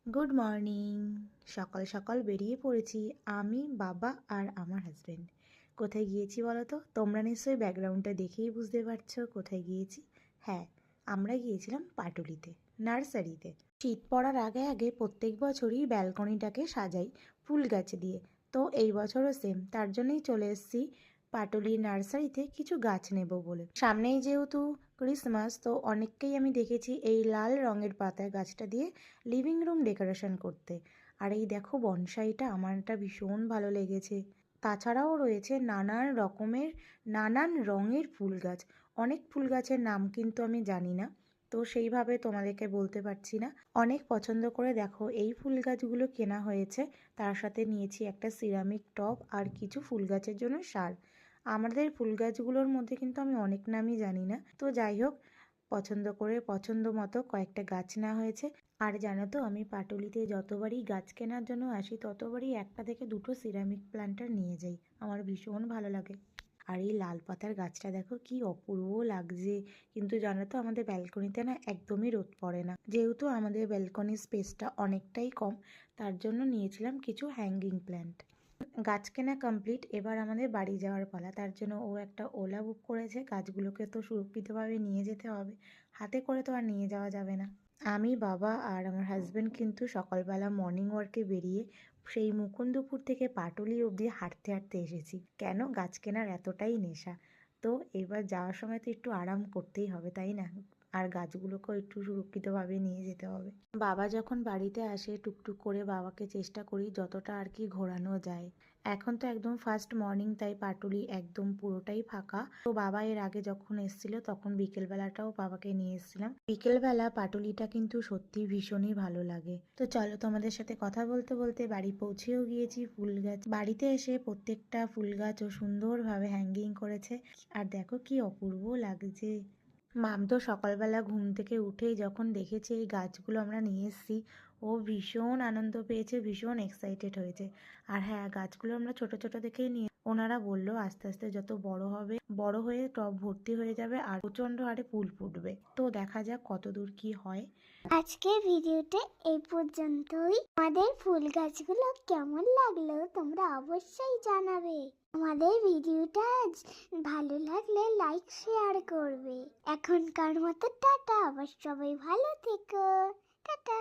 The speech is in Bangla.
Good morning. সকাল সকাল বেরিয়ে পড়েছি আমি, বাবা আর আমার হাজব্যান্ড। কোথায় গিয়েছি বলো তো? তোমরা নিশ্চয়ই ব্যাকগ্রাউন্ডটা দেখেই বুঝতে পারছো কোথায় গিয়েছি। হ্যাঁ, আমরা গিয়েছিলাম পাটুলিতে, নার্সারিতে। শীত পড়ার আগে আগে প্রত্যেক বছরই ব্যালকনিটাকে সাজাই ফুল গাছ দিয়ে। তো এই বছরও সেম, তার জন্যই চলে এসেছি পাটুলি নার্সারিতে কিছু গাছ নেব বলে। সামনেই যেহেতু ক্রিসমাস, তো অনেককেই আমি দেখেছি এই লাল রঙের পাতার গাছটা দিয়ে লিভিং রুম ডেকোরেশন করতে। আর এই দেখো বনসাইটা, আমার এটা ভীষণ ভালো লেগেছে। তাছাড়াও রয়েছে নানান রকমের নানান রঙের ফুল গাছ। অনেক ফুল গাছের নাম কিন্তু আমি জানি না, তো সেইভাবে তোমাদেরকে বলতে পারছি না। অনেক পছন্দ করে দেখো এই ফুল গাছগুলো কেনা হয়েছে। তার সাথে নিয়েছি একটা সিরামিক টব আর কিছু ফুল গাছের জন্য সার। আমাদের ফুল গাছগুলোর মধ্যে কিন্তু আমি অনেক নামই জানি না, তো যাই হোক, পছন্দ করে পছন্দ মতো কয়েকটা গাছ নেওয়া হয়েছে। আর জানো তো, আমি পাটুলিতে যতবারই গাছ কেনার জন্য আসি ততবারই একটা থেকে দুটো সিরামিক প্ল্যান্টার নিয়ে যাই। আমার ভীষণ ভালো লাগে। আর এই লাল পাতার গাছটা দেখো কি অপূর্ব লাগছে। কিন্তু জানো তো, আমাদের ব্যালকনিতে না একদমই রোদ পড়ে না। যেহেতু আমাদের ব্যালকনির স্পেসটা অনেকটাই কম, তার জন্য নিয়েছিলাম কিছু হ্যাঙ্গিং প্ল্যান্ট। গাছ কেনা কমপ্লিট, এবার আমাদের বাড়ি যাওয়ার পালা। তার জন্য ও একটা ওলা বুক করেছে। গাছগুলোকে তো সুরক্ষিতভাবে নিয়ে যেতে হবে, হাতে করে তো আর নিয়ে যাওয়া যাবে না। আমি, বাবা আর আমার হাজব্যান্ড কিন্তু সকালবেলা মর্নিং ওয়ার্কে বেরিয়ে সেই মুকুন্দপুর থেকে পাটুলি অবধি হাঁটতে হাঁটতে এসেছি। কেন? গাছ কেনার এতটাই নেশা। তো এবার যাওয়ার সময় তো একটু আরাম করতেই হবে, তাই না? আর গাছগুলোকেও একটু সুরক্ষিতভাবে নিয়ে যেতে হবে। বাবা যখন বাড়িতে আসে টুকটুক করে বাবাকে চেষ্টা করি যতটা আর কি ঘোরানো যায়। এখন তো একদম ফার্স্ট মর্নিং, তাই পাটুলি একদম পুরোটাই ফাঁকা। তো বাবা এর আগে যখন এসেছিল তখন বিকেলবেলাটাও বাবাকে নিয়ে এসেছিলাম। বিকেলবেলা পাটুলিটা কিন্তু সত্যি ভীষণই ভালো লাগে। তো চলো, তোমাদের সাথে কথা বলতে বলতে বাড়ি পৌঁছেও গিয়েছি। ফুল গাছ বাড়িতে এসে প্রত্যেকটা ফুল গাছ ও সুন্দরভাবে হ্যাঙ্গিং করেছে। আর দেখো কি অপূর্ব লাগছে। মাম তো সকালবেলা ঘুম থেকে উঠেই যখন দেখেছে এই গাছগুলো আমরা নিয়ে এসেছি, ও ভীষণ আনন্দ পেয়েছে, ভীষণ এক্সাইটেড হয়েছে। আর হ্যাঁ, গাছগুলো আমরা ছোট ছোট দেখেই নিয়ে, ওনারা বললো আস্তে আস্তে যত বড় হবে, বড় হয়ে টব ভর্তি হয়ে যাবে আর প্রচণ্ড হারে ফুল ফুটবে। তো দেখা যাক কত দূর কি হয়। আজকের ভিডিওটা এই পর্যন্তই। আমাদের ফুল গাছগুলো কেমন লাগলো তোমরা অবশ্যই জানাবে। আমাদের ভিডিওটা ভালো লাগলে লাইক শেয়ার করবে। এখনকার মতো টাটা, আবার সবাই ভালো থেকো। টাটা।